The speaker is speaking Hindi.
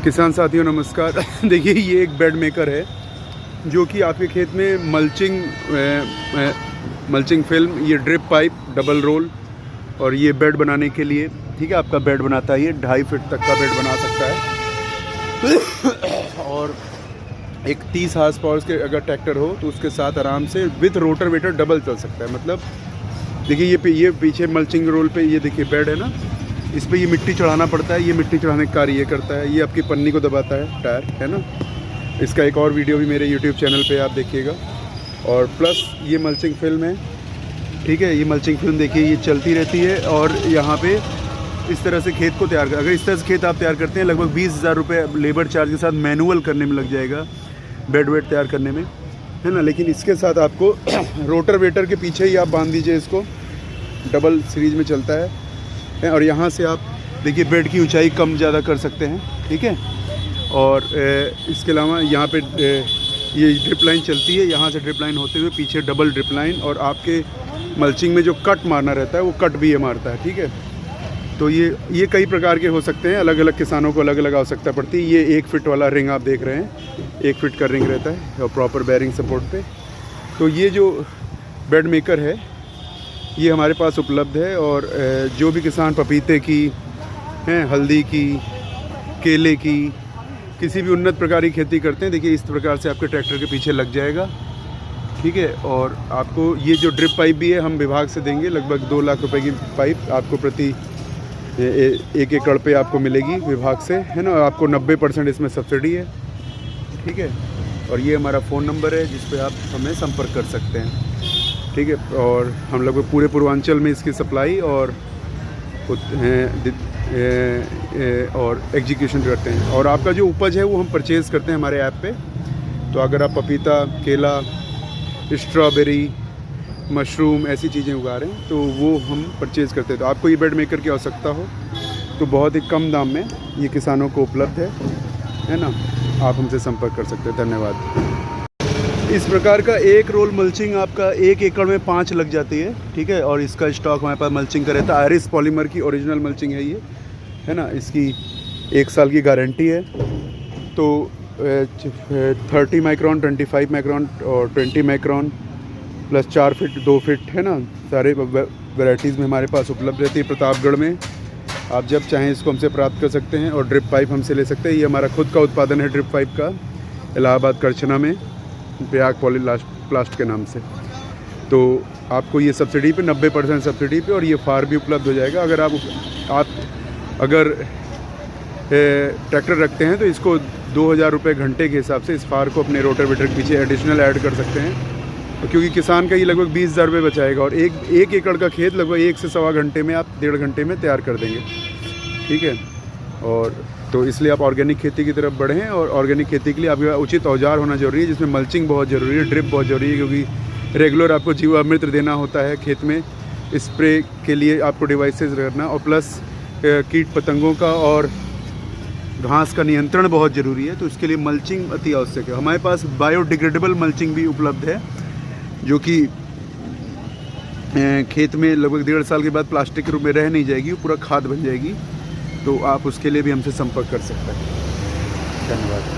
किसान साथियों नमस्कार। देखिए ये एक बेड मेकर है जो कि आपके खेत में मल्चिंग फिल्म, ये ड्रिप पाइप, डबल रोल और ये बेड बनाने के लिए, ठीक है, आपका बेड बनाता है। ये 2.5 फीट तक का बेड बना सकता है। और एक 30 हार्स पावर के अगर ट्रैक्टर हो तो उसके साथ आराम से विथ रोटावेटर डबल चल सकता है। मतलब देखिए ये पीछे मल्चिंग रोल पे ये देखिए बेड है ना, इस पे ये मिट्टी चढ़ाना पड़ता है। ये मिट्टी चढ़ाने का कार्य ये करता है। ये आपकी पन्नी को दबाता है, टायर है ना। इसका एक और वीडियो भी मेरे यूट्यूब चैनल पे आप देखिएगा। और प्लस ये मल्चिंग फिल्म है, ठीक है। ये मल्चिंग फिल्म देखिए ये चलती रहती है और यहाँ पे इस तरह से खेत को तैयार कर, अगर इस तरह से खेत आप तैयार करते हैं लगभग 20,000 रुपये लेबर चार्ज के साथ मैनुअल करने में लग जाएगा, बेड वेड तैयार करने में, है ना। लेकिन इसके साथ आपको रोटावेटर के पीछे ही आप बांध दीजिए इसको, डबल सीरीज में चलता है। और यहाँ से आप देखिए बेड की ऊंचाई कम ज़्यादा कर सकते हैं, ठीक है। और इसके अलावा यहाँ पे ये ड्रिप लाइन चलती है, यहाँ से ड्रिप लाइन होते हुए पीछे डबल ड्रिप लाइन, और आपके मल्चिंग में जो कट मारना रहता है वो कट भी ये मारता है, ठीक है। तो ये कई प्रकार के हो सकते हैं, अलग अलग किसानों को अलग अलग आवश्यकता पड़ती है। ये 1 फीट वाला रिंग आप देख रहे हैं, 1 फीट का रिंग रहता है और प्रॉपर बेयरिंग सपोर्ट पे। तो ये जो बेड मेकर है ये हमारे पास उपलब्ध है। और जो भी किसान पपीते की हैं, हल्दी की, केले की, किसी भी उन्नत प्रकार की खेती करते हैं, देखिए इस प्रकार से आपके ट्रैक्टर के पीछे लग जाएगा, ठीक है। और आपको ये जो ड्रिप पाइप भी है हम विभाग से देंगे, लगभग 2 लाख रुपए की पाइप आपको प्रति 1 एकड़ पे आपको मिलेगी विभाग से, है ना। आपको 90% इसमें सब्सिडी है, ठीक है। और ये हमारा फ़ोन नंबर है जिस पे आप हमें संपर्क कर सकते हैं, ठीक है। और हम लोग पूरे पूर्वांचल में इसकी सप्लाई और एग्जीक्यूशन करते हैं। और आपका जो उपज है वो हम परचेज़ करते हैं हमारे ऐप पे। तो अगर आप पपीता, केला, स्ट्रॉबेरी, मशरूम ऐसी चीज़ें उगा रहे हैं तो वो हम परचेज़ करते हैं। तो आपको ये बेड मेकर की आवश्यकता हो तो बहुत ही कम दाम में ये किसानों को उपलब्ध है ना। आप हमसे संपर्क कर सकते हैं। धन्यवाद। इस प्रकार का एक रोल मल्चिंग आपका 1 एकड़ में 5 लग जाती है, ठीक है। और इसका स्टॉक हमारे पास मल्चिंग का रहता है। आयरिस पॉलीमर की ओरिजिनल मल्चिंग है ये, है ना। इसकी 1 साल की गारंटी है। तो 30 माइक्रॉन, 25 माइक्रॉन और 20 माइक्रॉन प्लस 4 फीट, 2 फीट, है ना। सारे वैराइटीज़ में हमारे पास उपलब्ध रहती है। प्रतापगढ़ में आप जब चाहें इसको हमसे प्राप्त कर सकते हैं। और ड्रिप पाइप हमसे ले सकते हैं। ये हमारा खुद का उत्पादन है ड्रिप पाइप का, इलाहाबाद करछना में, प्रयाग पॉलीप्लास्ट के नाम से। तो आपको ये सब्सिडी पे 90% सब्सिडी पे, और ये फार भी उपलब्ध हो जाएगा। अगर आप अगर ट्रैक्टर रखते हैं तो इसको 2,000 रुपये घंटे के हिसाब से इस फार को अपने रोटावेटर के पीछे एडिशनल ऐड कर सकते हैं। क्योंकि किसान का ये लगभग 20,000 रुपये बचाएगा। और एक एकड़ का खेत लगभग 1 से सवा घंटे में आप 1.5 घंटे में तैयार कर देंगे, ठीक है। और तो इसलिए आप ऑर्गेनिक खेती की तरफ बढ़ें। और ऑर्गेनिक खेती के लिए आपके पास उचित औजार होना जरूरी है, जिसमें मल्चिंग बहुत ज़रूरी है, ड्रिप बहुत ज़रूरी है। क्योंकि रेगुलर आपको जीवामृत देना होता है खेत में, स्प्रे के लिए आपको डिवाइसेस रखना, और प्लस कीट पतंगों का और घास का नियंत्रण बहुत ज़रूरी है। तो इसके लिए मल्चिंग अति आवश्यक है। हमारे पास बायोडिग्रेडेबल मल्चिंग भी उपलब्ध है, जो कि खेत में लगभग 1.5 साल के बाद प्लास्टिक के रूप में रह नहीं जाएगी, वो पूरा खाद बन जाएगी। तो आप उसके लिए भी हमसे संपर्क कर सकते हैं। धन्यवाद।